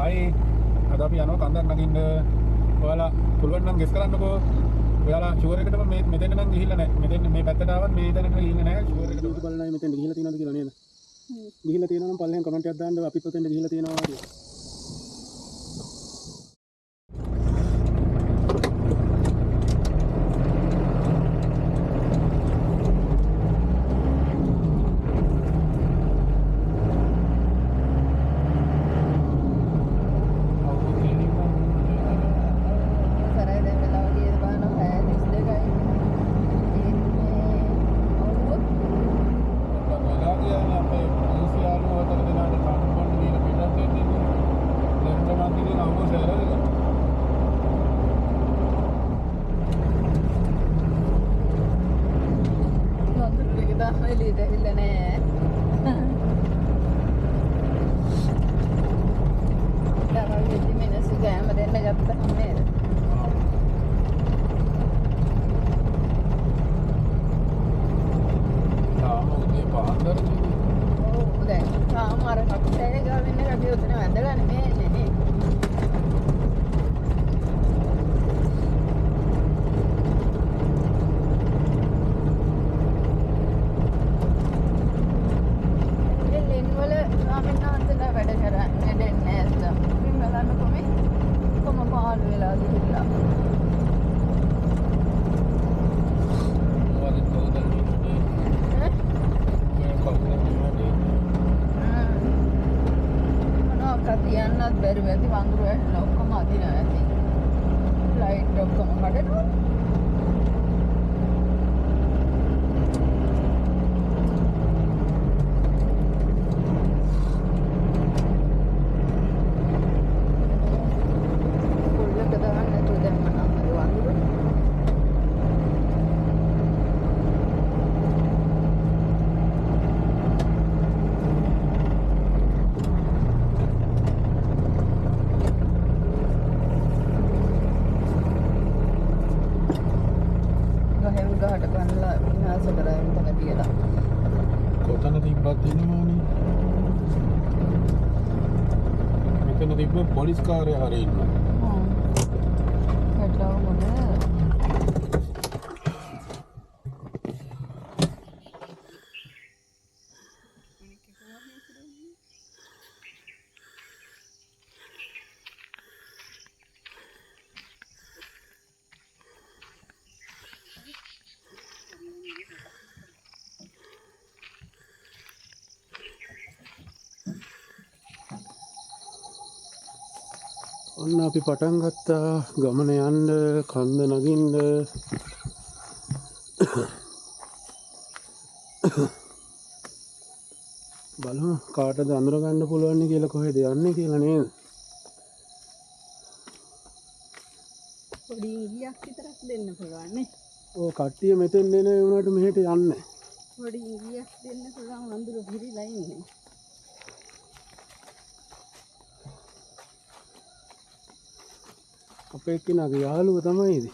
ආයේ අද අපි යනවා කන්දක් නගින්න. ඔයාලා පුළුවන් නම් ගෙස් කරන්නකෝ. ඔයාලා ෂුවර් එකටම මෙතෙන් නම් ගිහිල්ලා නැහැ. මෙතෙන් මේ පැත්තට ආවත් මේ තැනට ගිහිල්ලා නැහැ. ෂුවර් එකට බලන්නයි මෙතෙන් ගිහිල්ලා තියෙනවද කියලා නේද? ගිහිල්ලා තියෙනවා නම් පල්ලෙන් කමෙන්ට් එකක් දාන්න අපිත් ඔතෙන්ට ගිහිල්ලා තියෙනවා කියලා. පොලිස් කාර්යය හරිය ඉන්නවා. ඔන්න අපි පටන් ගත්තා ගමන යන්න කන්ද නගින්න. බලමු කාටද අඳුර ගන්න පුළුවන් කියලා කොහෙද යන්නේ කියලා නේද? පොඩි ඉඟියක් විතරක් දෙන්න පුළුවන් නේ. ඔව් කට්ටිය මෙතෙන් එන උනාට මෙහෙට යන්නේ. පොඩි ඉඟියක් දෙන්න පුළුවන් අඳුර පිරීලා ඉන්නේ. අපේ එක්කෙනාගේ යාළුව තමයි ඉතින්.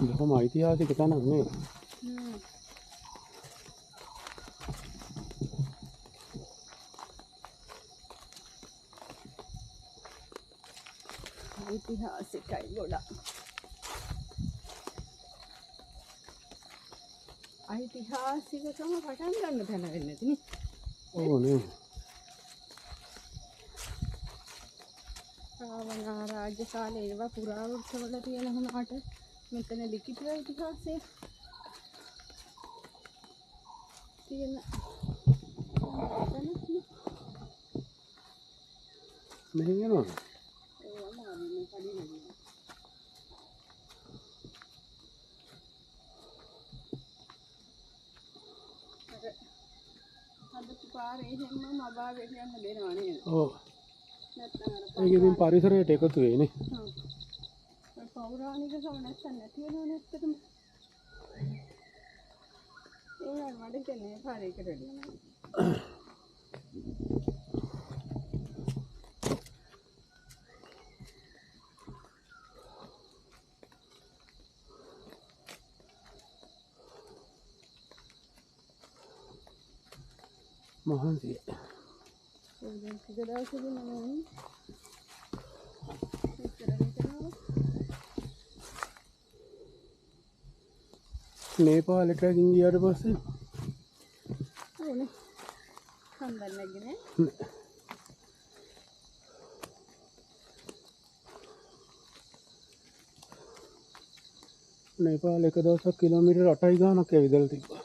බොහොම ඓතිහාසික තැනක් නේ. ඓතිහාසිකයි ගොඩක්. ඓතිහාසිකකම පටන් ගන්න තැන වෙන්නේ නැතිනේ. ඔව් නේ. රාවණ රාජ්‍ය කාලේ ඒවා පුරාවෘත්තවල තියෙන වුණාට මෙතන ලිඛිත ඉතිහාසය තියෙන මෙහෙන් යනවා. පාරේ හැමම අභාවයෙන් යන්න දෙනවා නේද? ඔව්. ඒක ඉතින් පරිසරයට එකතු වෙන්නේ. ඔව්. පෞරාණික කම නැත්තම් නැති වෙනව නැත්තටම. ඒ මට කියන්නේ පාරේකට එන්න. මහන්සිය. දැන් ටික දවසකින් මම ඉස්සරහට නේපාලෙට ගියාට පස්සේ ඕනේ. කන්දක් නැගිනේ. නේපාල එක දවසක් කිලෝමීටර් 8යි ගානක් ඇවිදලා තිබ්බා.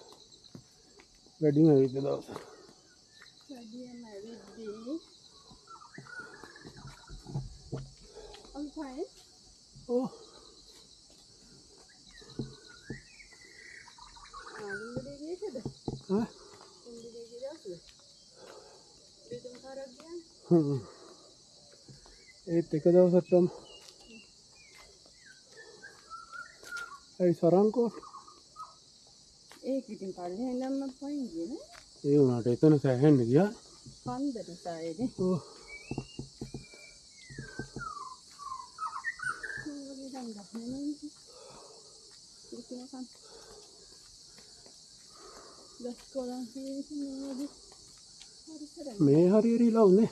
වැඩිම ඇවිද්ද දවස. වැඩිම ඇවිද්දී. අම්පයි. ඔව්. ආලුවලේ ගියේද? ආ? උන්දේ ගියද? දෙතුන් පාරක් ගියා. ඒත් එක දවසක් තම ඒ සරංකෝ ඒක ඉතින් පල්ලේ ඉඳන්ම පයින් ගියේ නේ. ඒ වුණාට එතන සෑහෙන්න ගියා. කන්දට සායේනේ. ඔව්. වගේ කන්දක් නෙමෙයි. ඉතින් කන්. දස්කොලන් කියන්නේ මේ හරියරිලා උනේ.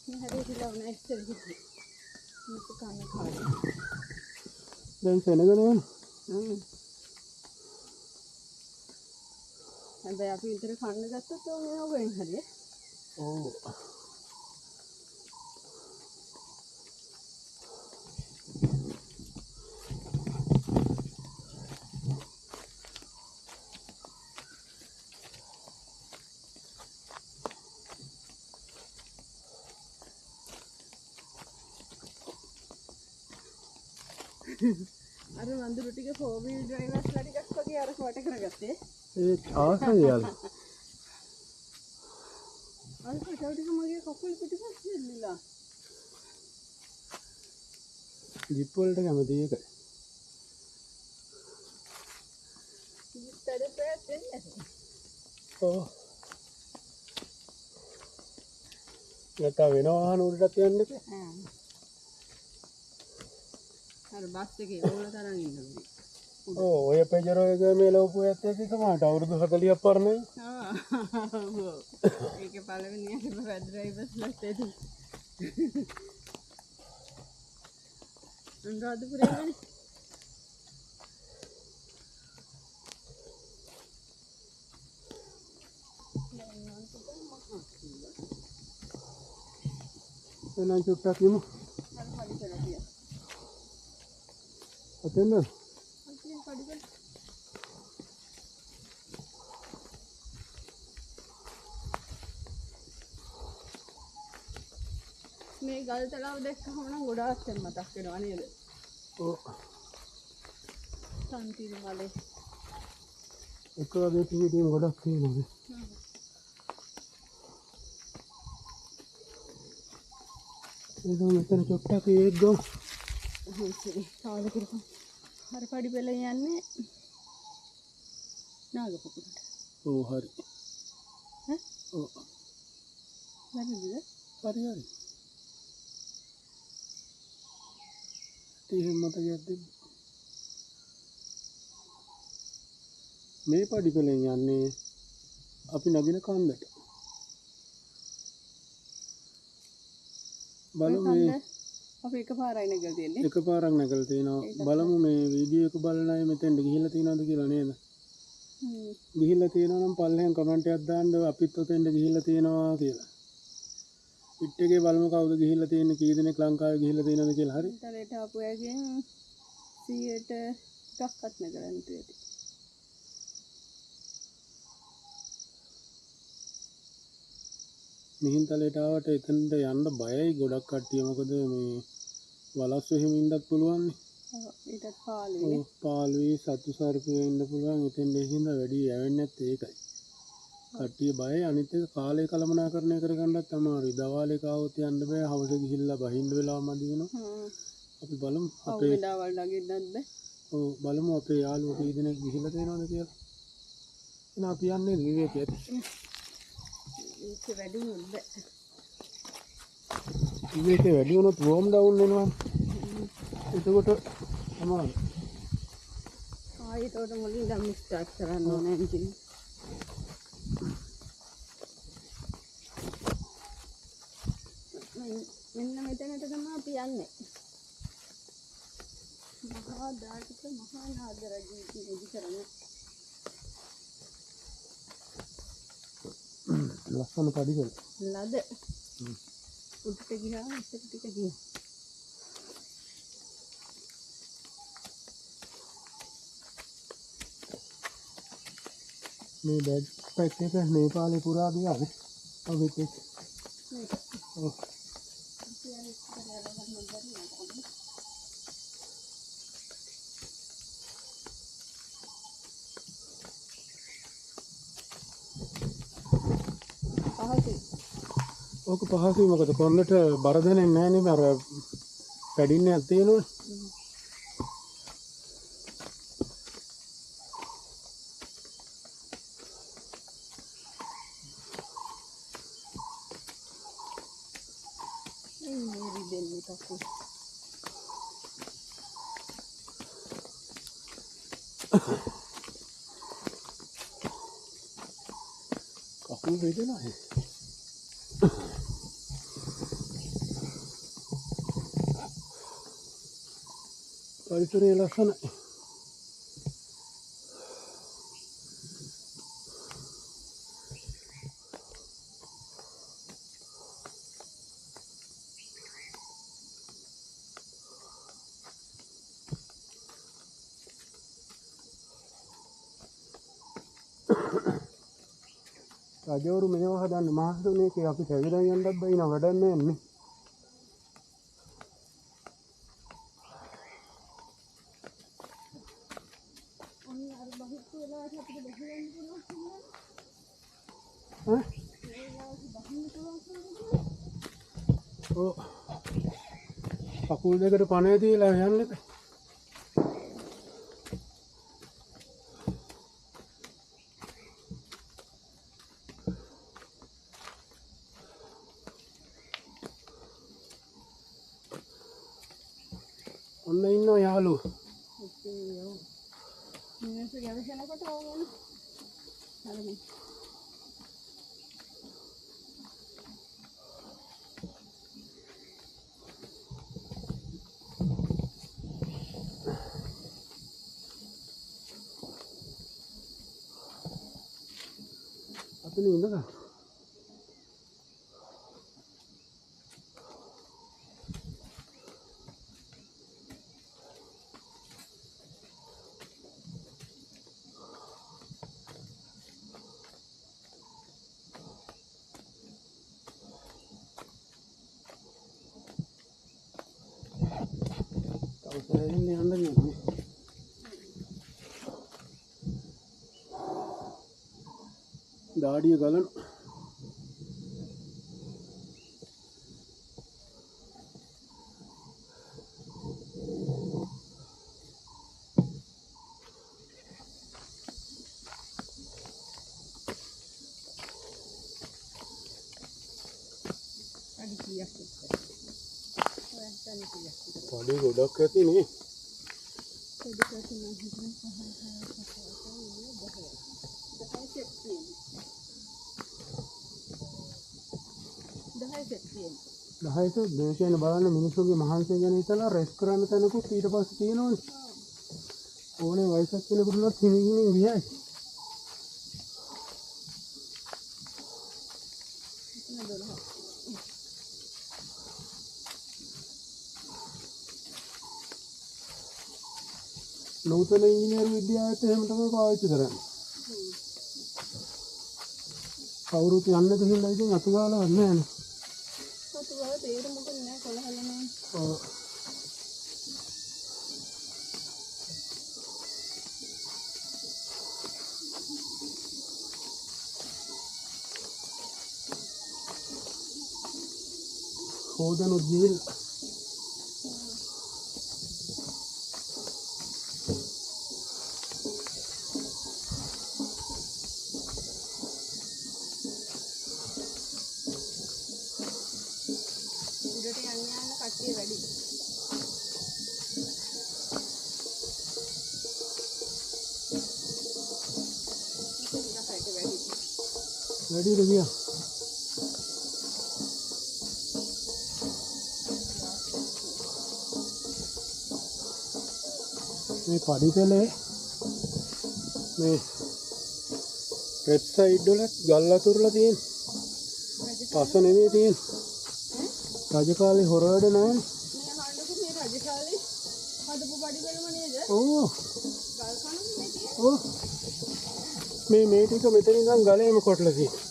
මේ හරියරිලා උනේ ඉස්සර කිව්වේ. මේක කන්න කාලේ. දැන් සෙනගන හැබැයි අපි විතර කන්න ගත්තොත් ඕනේ ඕගෙන් හරිය. ඔව්. අර වඳුරු ටික 4-wheel drivers ලා ටිකක් වගේ අර කොට කරගත්තේ. ඒ ආසයි යාල. අර කටව ටික මගේ කකුල් පිටිපස්සේ එල්ලලා. ජිප් වලට කැමති ඒකයි. ඉතල පැත් වෙන්නේ. ඔව්. නැත්නම් වෙන වාහන උඩටත් යන්න එපා. අර බස් එකේ ඕල තරම් ඉන්නවා. ඔව් ඔය පෙජරෝ එක මේ ලෝපු ඇත්ත එක තමයි අවුරුදු 40ක් පරණයි. ඔව්. ඒකේ පළවෙනියට බස් ඩ්‍රයිවර්ස් ලත් එදි. අනුරාධපුරේ වෙන්නේ. එනං චුට්ටක් යමු. අර පඩි කරලා තියා. අතෙන්ද? අන්තිම පඩි කරලා. මේ ගල් තලාව දැක්කම නම් ගොඩාක් තෙන් මතක් වෙනවා නේද? ඔව්. සම්පීර මලේ. එක වගේ පිටින් ගොඩක් තියෙනවා. ඒක මෙතන චුට්ටක් ඒක ගමු. හොඳයි. තාල කරපන්. අර පඩි පෙළ යන්නේ නාගපොකුරට. ඔව් හරි. ඈ? ඔව්. හරිද? හරි හරි. තේ මතකයක් දෙන්න. මේ පඩි පෙළෙන් යන්නේ අපි නගින කන්දට. බලමු මේ අපි එකපාරයි නැගලා තියන්නේ. එකපාරක් නැගලා තිනවා. බලමු මේ වීඩියෝ එක බලන අය මෙතෙන්ට ගිහිල්ලා තියනවද කියලා නේද? ගිහිල්ලා තියෙනවා නම් පල්ලෙන් කමෙන්ට් එකක් දාන්න අපිත් ඔතෙන්ට ගිහිල්ලා තියෙනවා කියලා. පිට් එකේ බලමු කවුද ගිහිල්ලා තියෙන්නේ කී දෙනෙක් ලංකාවේ ගිහිල්ලා තියෙනවද කියලා. හරි. ඉන්ටර්නෙට් ආපු අයගෙන් 100ට එකක්වත් නැගලා නැතුවේදී. මිහින්තලයට ආවට එතනට යන්න බයයි ගොඩක් කට්ටිය. මොකද මේ වලස්සු එහෙම ඉන්නත් පුළුවන් නේ. ඔව් ඊටත් පාළුවේ. ඔව් පාළුවේ සතු සර්පයෝ ඉන්න පුළුවන්. එතෙන් දෙහිඳ වැඩි යවෙන්නේ නැත්තේ ඒකයි. කට්ටිය බයයි. අනිත් එක කාලය කළමනාකරණය කරගන්නත් අමාරුයි. දවාලේ කාවොත් යන්න බෑ. හවස ගිහිල්ලා බහින්න වෙලාව මදි වෙනවා. අපි බලමු අපේ වෙලාවල් නගින්නත් බෑ. ඔව් බලමු අපේ යාළුවෝ කී දෙනෙක් ගිහිල්ලා තියෙනවද කියලා. නා කියන්නේ විවේකයට. ඒක වැඩි නෙද්ද. විවේකේ වැඩි වුණොත් වෝම් ඩවුන් වෙනවා. එතකොට අමාරු. ආයෙත් උඩ මුලින් දැන් ස්ටාර්ට් කරන්න ඕනේ එන්ජින්. මෙන්න මෙතනට තමයි අපි යන්නේ. මහා දායක මහා නාගරජී ඉදි කරන්නේ. ලස්සන පඩිවල. ලද. උඩට ගියාම ඉස්සර ටික ගියා. මේ බෑග් පැක් එක නේපාලේ පුරා ගියානේ. ඔබෙත් එක්ක. ඔව්. ඕක පහසුයි මොකද කොන්දට බර දැනෙන්නේ නැහැ නේ අර පැඩින්නයක් තියෙනවනේ. මේ දෙන්නේ තකෝ. කකුල් වේදෙනවා නේ. පරිසරය ලස්සනයි. රජවරු මේවා හදන්න මාස තුනකේ අපි පැවිදන් යන්නත් බයින වැඩක් නැහැ. කකුල් දෙකට පණේ තියලා යන්න එපා. ඔන්න ඉන්නවා යාළුවෝ. මිනිස්සු ගැවසෙනකොට ඕගෙන හරි. අතන ඉඳලා තවසෑහෙන්න යන්න නේ. දාඩිය ගලන අඩි කීයක් විතර. ඔය තනි කීයක් විතර. පඩි ගොඩක් ඇති නේ. පොඩි කට නම් හිතන දහයක දේශයන බලන්න මිනිස්සුගේ මහන්සිය ගැන හිතලා රෙස් කරන්න තැනකුත් ඊට පස්සේ තියෙනවනේ. ඕනේ වයසක් කෙනෙකුට හිමින් ගියයි. නූතන ඉංජිනේරු විද්‍යාවට එහෙම තමයි පාවිච්චි කරන්නේ. කවුරුත් යන්න දෙහිල්ලා ඉතින් අතු ගාලා නැහැ නේ. අතු ගාලා තේරුම මොකද නෑ කොළහල නෑ. ඔව්. හොදනු ජීල් කට්ටිය වැඩි. වැඩි ගියා. මේ පඩි පෙළේ මේ රෙඩ් සයිඩ් වල ගල් අතුරලා තියෙන. පස නෙමෙයි තියෙන. රජ කාලේ හොර වැඩ නැහැ. මේ අහන්නකො මේ රජ කාලේ හදපු බඩි වලම නේද? ඕ. ගල් කණු මේ තියෙන්නේ. ඕ. මේ ටික මෙතන ඉඳන් ගලේම කොටලා තියෙනවා.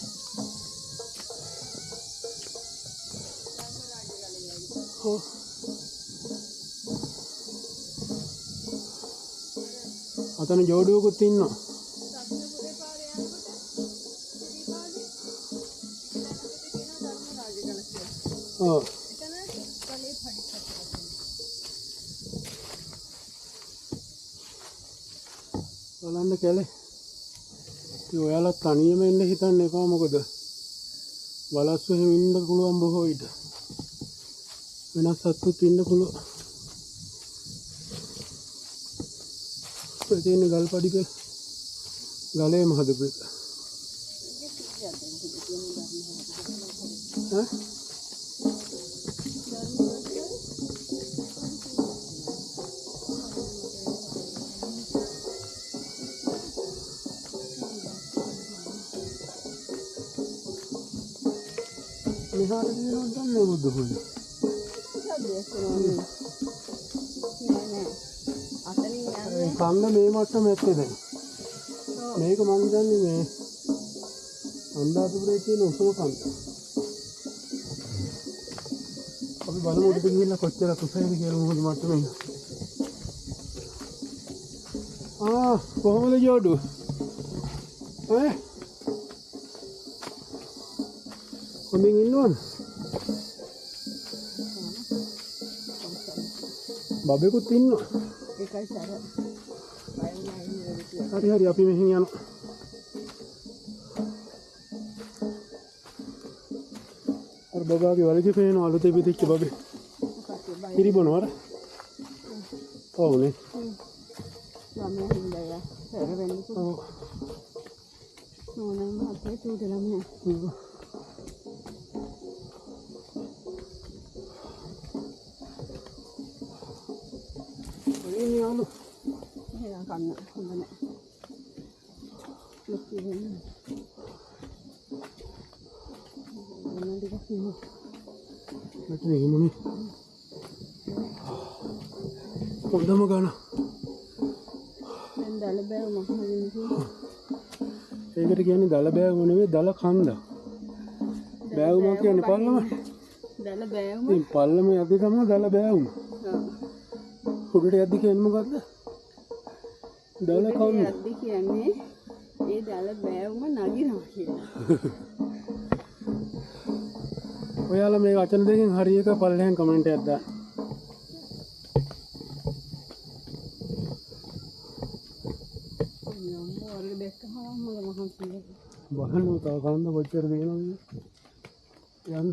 ඕ. අතන ජෝඩුවකුත් ඉන්නවා. සත්‍යපුරේ පාරේ යනකොට ඉතින් පාරේ දැනගට කියන ධර්ම රාජගල කියලා. ඔව්. එතන ගලේ පඩි බලන්න කැලේ. ඉතින් ඔයාලා තනියම එන්න හිතන්න එපා මොකද වලස්සු එහෙම ඉන්න පුළුවන් බොහෝ විට. වෙනස් සත්තුත් ඉන්න පුළුවන්. ඒ තියෙන ගල් පඩි පෙළ ගලේම හදපු එක. ඈ? මෙහාට කියනවා දන්නේ බුදු පොළේ. ඒ කන්ද මේ මට්ටම ඇත්තේ දැන්. මේක මං දන්නේ මේ අන්දාපුරේ තියෙන උසම කන්ද. අපි බලමු උඩට ගිහිල්ලා කොච්චර උසයිද කියලා මොකද මට්ටමේ. කොහමද ජෝඩු? ඈ? කොමින් ඉන්නවද? බබෙකුත් ඉන්නවා. ඒකයි සර. හරි අපි මෙහෙන් යනවා. අර බබාගේ වලගේ පේන අලුතේ පිටිච්ච බබේ. ඉරිබනවර. ඔව්නේ. ළමයා හින්දා සර වෙන්නේ. ඔව්. නෝනම අපේ චූටි ළමයා. එන්නේ ආලු. එහෙනම් කන්න හොඳ නැහැ. ලොකු වෙන්නේ. මොනවද කියන්නේ? මෙතන ඉමුනේ. පොඩ්ඩම ගන්න. දැන් දල බෑව මොකද කියන්නේ? ඒකට කියන්නේ දල බෑව නෙවෙයි දල කන්ද. බෑවුම කියන්නේ පල්ලම. දල බෑවම. ඉතින් පල්ලම යද්දි තමයි දල බෑවුම. උඩට යද්දි කියන්නේ මොකද්ද? දල කන්ද. යද්දි කියන්නේ ඒ දල බෑවම නගිනවා කියලා. ඔයාලා මේ වචන දෙකෙන් හරි එක පල්ලෙන් කමෙන්ට් එකක් දාන්න. වර්ග දැක්කම මම මහන් කියන්නේ. බලන්න තව කන්ද කොච්චර දෙනවද? යන්න.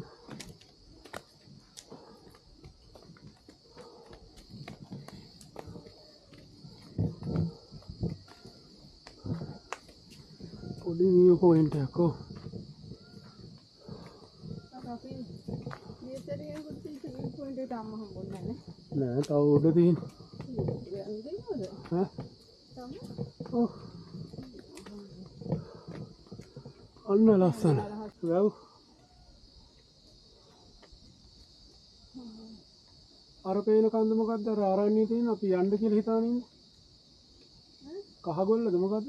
පොඩි view point එකක් කො. අපි මේතරේ කුටි view point එක තාම හම්බුන්නේ නැහැ. නෑ තව උඩ තියෙන. යන්නේ නේද? ඈ? තාම ඔව්. අන්න ලස්සන. වැව්. අර පේන කන්ද මොකද්ද? අර ආරණ්‍යයේ තියෙන අපි යන්න කියලා හිතාන ඉන්නේ. කහගොල්ලද මොකද්ද?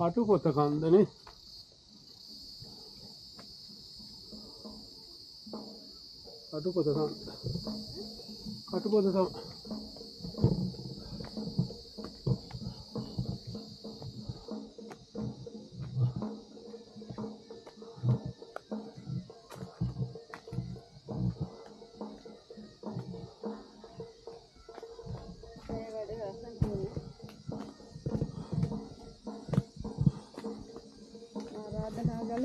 කටුපොත කන්දනේ. කටුපොත කන්ද. කටුපොත තමයි. ගල.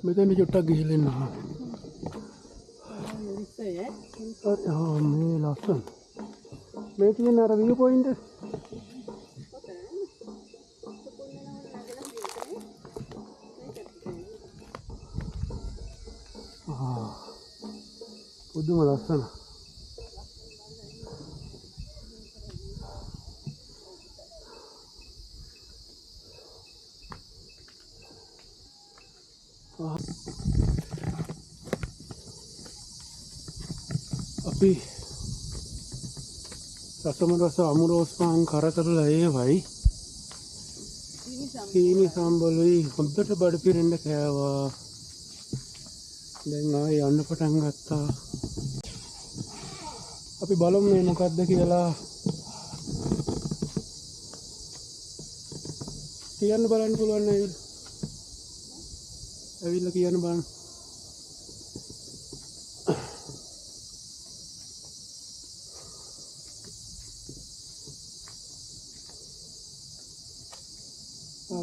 මෙතන චුට්ටක් ගිහිල්ලා ඉන්න. මේ ලස්සන. මේ තියෙන අර view point එක. පුදුම ලස්සන. අපි රසමරස අමුරෝස් පාන් කර කරලා ඒවයි සීනි සම්බලුයි හොද්දට බඩ පිරෙන්න කෑවා. දැන් ආයෙ යන්න පටන් ගත්තා. අපි බලමු මේ මොකද්ද කියලා. කියන්න බලන්න පුළුවන් නේද? ඇවිල්ලා කියන්න බලන්න.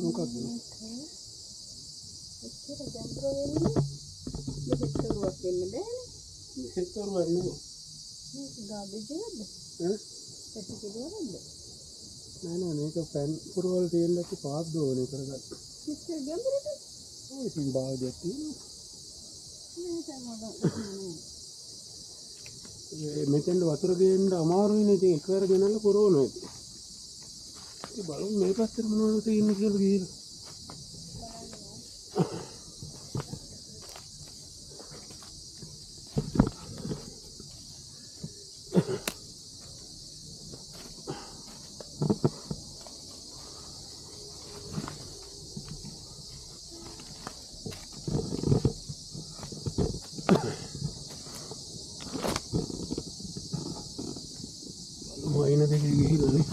මොකක්ද? එච්චර ගැඹුර වෙන්නේ දෙහෙක්තරුවක් වෙන්න බෑනේ. දෙහෙක්තරුවක් නෙමෙයි. මේක ගාබේජ් එකක්ද? පැටි කිලෝවක්ද? නෑ මේක පෑන් පුරවල තියෙන ලක්ෂ පාස් දෝනේ කරගන්න. එච්චර ගැඹුරද? ඔය ඉතින් බාගයක් තියෙනවා. මේ තමයි. මෙතෙන්ද වතුර ගේන්න අමාරුයිනේ. ඉතින් එකවර ගෙනල්ලා පුරවනවා ඉතින්. ඒ බලමු මේ පැත්තට මොනවද තියෙන්නේ කියලා ගිහලා. මයින දෙකේ ගිහිල්ලානේ.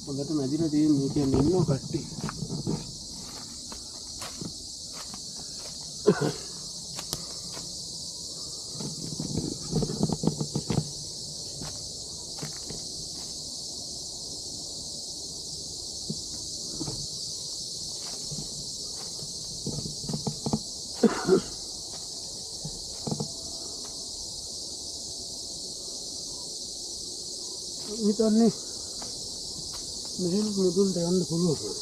හොඳට මැදිලා තියෙන්නේ. කියන්නේ ඉන්නව කට්ටිය. හිතන්නේ මෙහෙම මුදුන්ට යන්න පුළුවන්.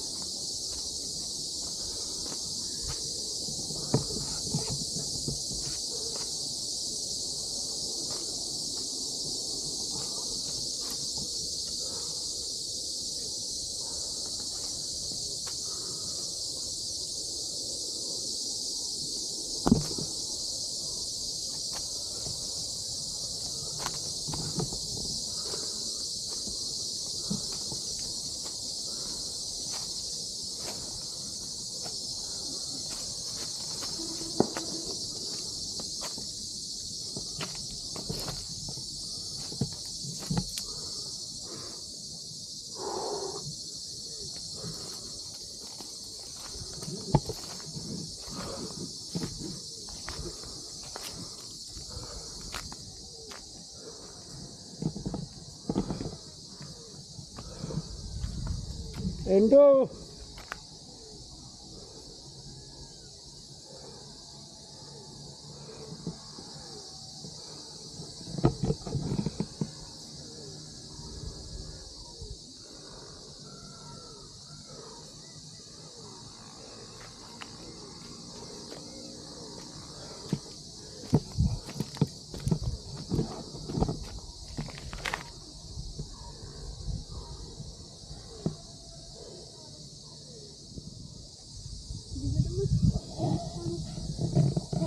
Endo.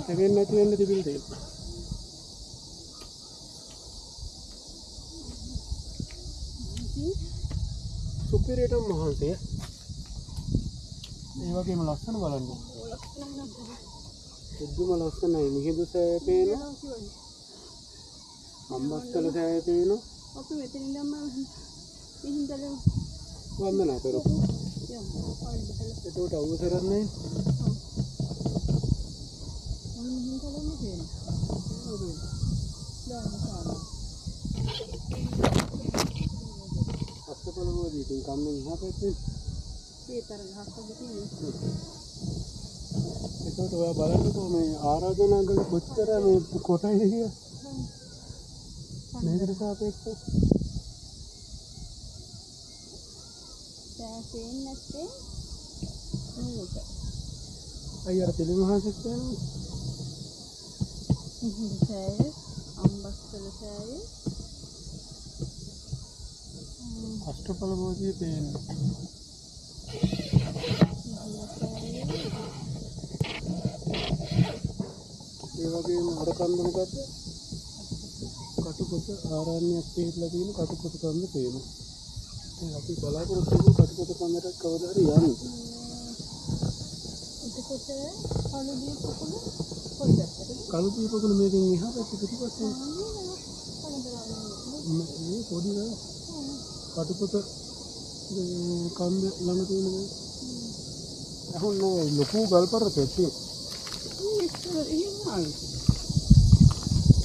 Seven නැති වෙන්න තිබිලා තියෙනවා. සුපිරියටම මහන්සිය. ඒ වගේම ලස්සන බලන්න. පුදුම ලස්සනයි. මිහිඳු සෑය පේනවා. අම්බස්කල සෑය පේනවා. අපි මෙතන ඉඳන්ම මිහිඳල වන්දනා කරමු. යමු. පල්ලි බහලා. එතකොට අවසරන්නේ මම හිතන්නේ දෙන්න. දාන්න කාලා. අස්තපලවෝදී ඉතින් කම්මෙන් එහා පැත්තේ. ඒ තරම් හස්සද තියෙන්නේ. එතකොට ඔයා බලන්නකෝ මේ ආරාධනා කළ කොච්චර මේ කොටයිද කියලා. මේකට සාපේක්ෂව. දැන් පේන්නේ නැත්තේ මේක. අයියර පිළිමහසෙත් වෙනවා. ඉතින් සෑය අම්බස්සල සෑය අෂ්ටපලවෝදී පේනවා. ඒ වගේම අර කන්ද මොකද්ද? කටුපොත ආරණ්‍යයක් පිළිලා තියෙන කටුපොත කන්ද පේනවා. දැන් අපි බලාපොරොත්තු වෙමු කටුපොත කන්දට කවදා හරි යන්න. එතකොට කළුදී පොකුණ පොඩ්ඩක්. කළුදී පොකුණ මේකෙන් එහා පැත්තේ පිටිපස්සේ මේ පොඩි නෑ. කටුපොත කන්ද ළඟ තියෙන මේ අහුන්නේ ලොකු ගල්පරතක් තියෙනවා.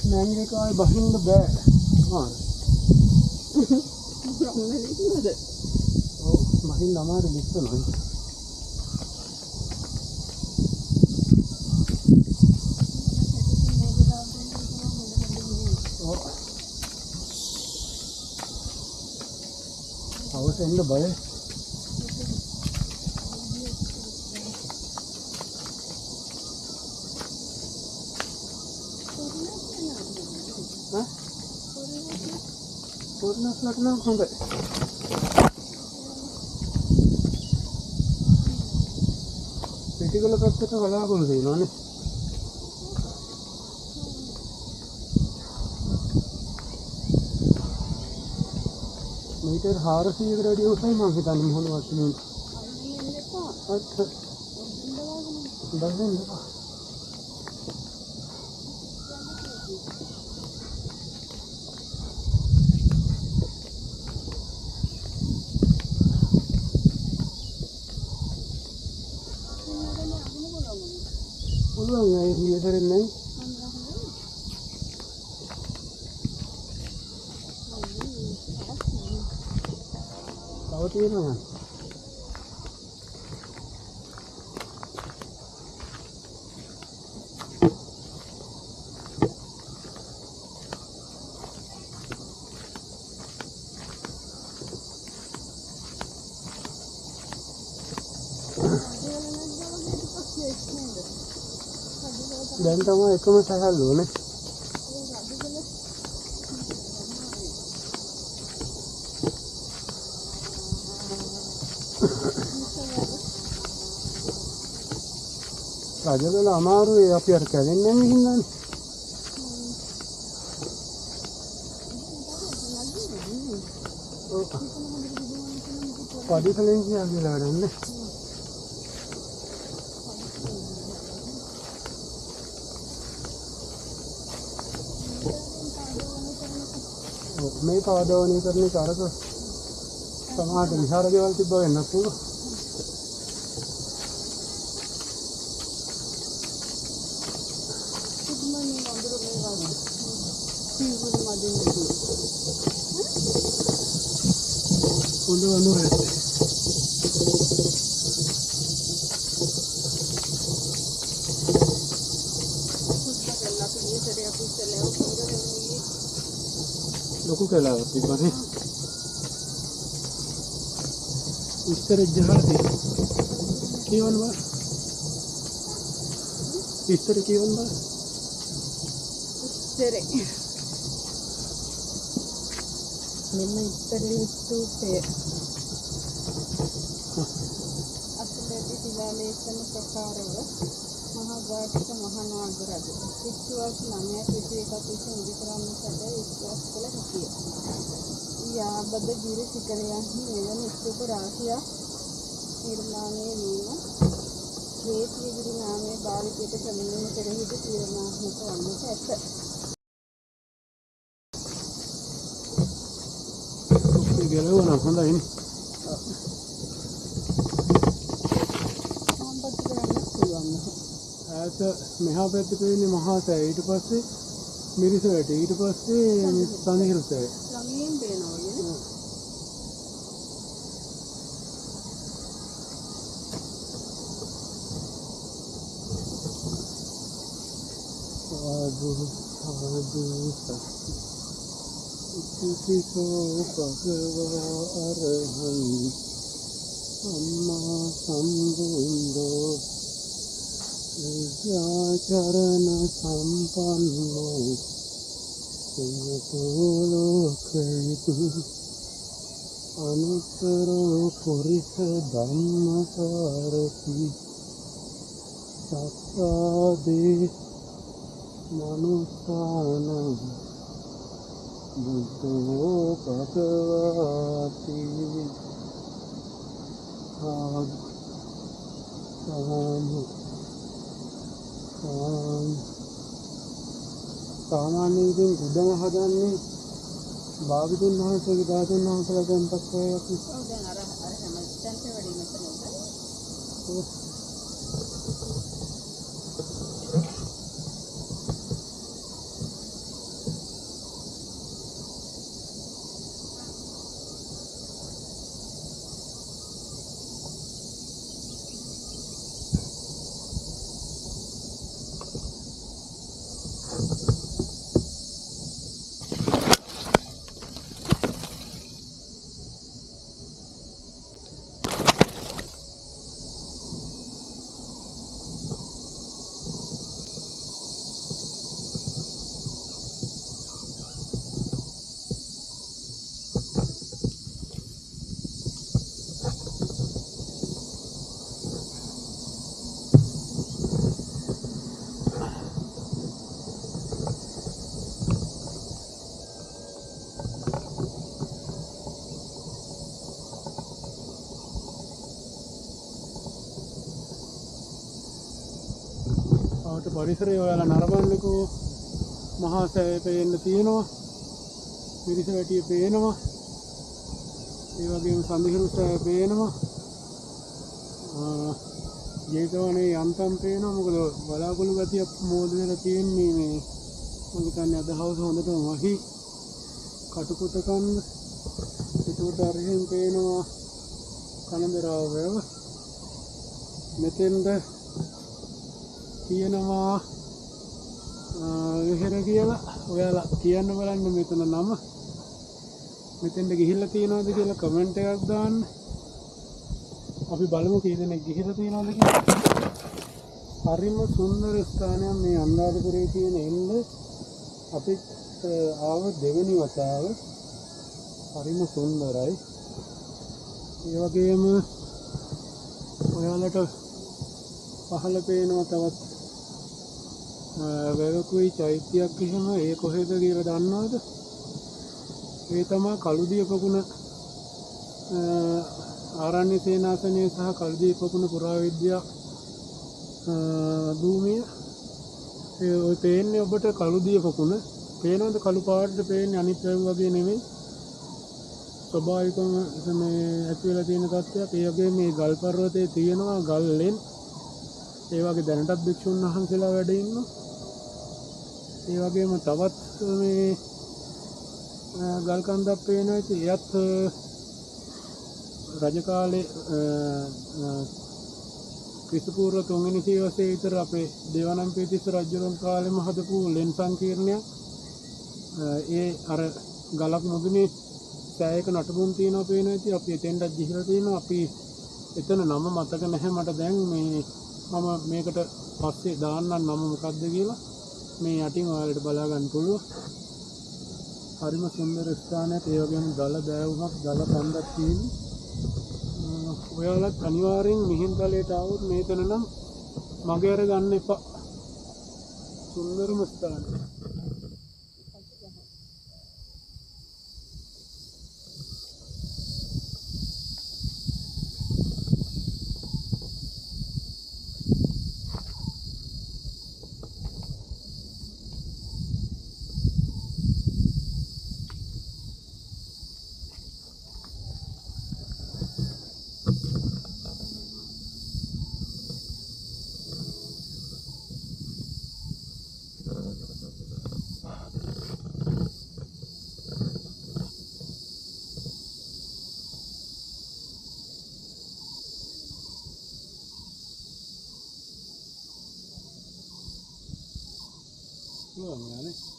නෑනේ කායි බහින්න බෑ. ආ. බ්‍රහ්මලිකද? ඔව් බහින්න අමාරු ලිස්සනවා. ඔව්. අවසෙන්න බයයි. පොර්ණස්ලට නම් හොඳයි. පිටිකල පැත්තට බලාපොරොත්තු වෙනවානේ. මීටර් 400කට වැඩි උසයි මම හිතන්නේ මොහොන වස්තුවේ. අත් බඳින්න එපා. පුළුවන් ඒ හිලතරෙන් නැහැ. තව තියෙනවා. දැන් තමයි එකම සහල්ලෝනේ. රජගල අමාරුයි අපි අර කැලෙන්නේ නැහැ හින්දානේ. පඩිකලෙන් කියලා වැඩන්නේ. මේ පාදවණී කරන කාරක සමාජ විහාර දේවල් තිබ්බ වෙන්න පුළුවන්. හොඳ වනුරේ. ලොකු කලාවක් තිබ්බනේ. ඉස්තර ජහල්දී කියවන බා. ඉස්තර කියවන බා. ඉස්තරේ. මෙන්න ඉස්තරේ ස්තූපය. අත්ලේටි ශිලාලේඛන ප්‍රකාරව මහා ගාඨික මහා නාග රජු විශ්වාස 9 පිටේකපිට ඉදිකරන්න සැද විශ්වාස කළ හැකිය. යාබද ගිර සිකරයන්හි මෙවැනි ස්තූප රාශියක් නිර්මාණය වීම හේතියගිරි නාමයේ භාවිතයට පැමිණීම කෙරෙහිද තීරණාත්මක වන්නට ඇත. ගලවන හොඳයිනේ. මෙහා පැත්තේ පේන්නේ මහා සෑය. ඊට පස්සේ මිරිස වැටි. ඊට පස්සේ සඳහිරු සෑය. ළඟින් පේනවා වගේ. සාදු සාදු ඉතිපිසෝ භගවා අරහං සම්මා සම්බුද්ධෝ විද්‍යාචරණ සම්පන්නෝ සුගතෝ ලෝකවිදු අනුත්තරෝ පුරිස ධම්මසාරති සත්තාදේ මනුස්සානං බුද්ධෝ භගවාති සාදු සාමාන්‍යයෙන් බුදුම හදන්නේ භාගතුන් වහන්සේගේ ධාතුන් වහන්සේලා දැන්පත් කරයක් නේ. ඔව් දැන් අර හැම තැනට වැඩි මෙතන උද. පරිසරය ඔයාලා නරඹන්නකෝ මහා සෑය පේන්න තියෙනවා මිරිස වැටිය පේනවා ඒ වගේම සඳහිරු සෑය පේනවා ජේතවනේ යන්තම් පේනවා මොකද බලාකුළු ගතියක් මෝද වෙලා තියෙන්නේ මේ මම හිතන්නේ අද හවස හොඳටම වහි කටුකුත කන්න ඒකට අරහෙන් පේනවා කනදරාව වැව මෙතෙන්ද තියෙනවා විහෙර කියලා ඔයාලා කියන්න බලන්න මෙතන නම මෙතෙන්ද ගිහිල්ලා තියෙනවද කියලා කමෙන්ට් එකක් දාන්න අපි බලමු කී දෙනෙක් ගිහිල්ලා තියෙනවද කියලා හරිම සුන්දර ස්ථානයක් මේ අනුරාධපුරයේ තියෙන එන්න අපි ආව දෙවෙනි වතාව හරිම සුන්දරයි ඒ වගේම ඔයාලට පහළ පේනවා තවත් වැවකුයි චෛත්‍යයක් එහෙම ඒ කොහෙද කියලා දන්නවද? ඒ තමයි කළුදිය පොකුණ ආරණ්‍ය සේනාසනය සහ කළුදිය පොකුණ පුරාවිද්‍යා භූමිය. ඒ ඔය පේන්නේ ඔබට කළුදිය පොකුණ. පේනවද කළු පාටට පේන්නේ අනිත් වැව වගේ නෙමෙයි. ස්වභාවිකව මේ ඇති වෙලා තියෙන තත්ත්වයක්. ඒ වගේම මේ ගල් පර්වතයේ තියෙනවා ගල් ලෙන්. ඒ වගේ දැනටත් භික්ෂුන් වහන්සේලා වැඩ ඉන්නවා. ඒ වගේම තවත් මේ ගල් කන්දක් පේනවා. ඉතින් එයත් රජ කාලේ ක්‍රිස්තු පූර්ව 3 වෙනි සියවසේ විතර අපේ දේවානම්පියතිස්ස රජුන් කාලෙම හදපු ලෙන් සංකීර්ණයක්. ඒ අර ගලක් මුදුනේ සෑයක නටබුන් තියෙනවා පේනවා. ඉතින් අපි එතෙන්ටත් ගිහිල්ලා තියෙනවා. අපි එතන නම මතක නැහැ මට දැන් මේ මම මේකට පස්සේ දාන්නම් නම මොකක්ද කියලා මේ යටින් ඔයාලට බලා ගන්න පුළුවන්. හරිම සුන්දර ස්ථානයක්. ඒ වගේම දල බෑවුමක් දල කන්දක් තියෙනවා. ඔයාලත් අනිවාර්යෙන් මිහින්තලයට આવොත් මේතන නම් මගේ අර ගන්න එපා. සුන්දරම ස්ථානයක්. පුළුවන් යානේ.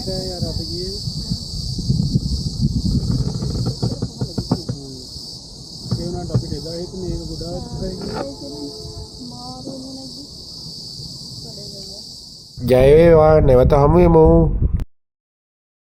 saya ya rapi gini. Kayaknya tapi desa itu nih udah ජය වේවා නැවත හමු වෙමු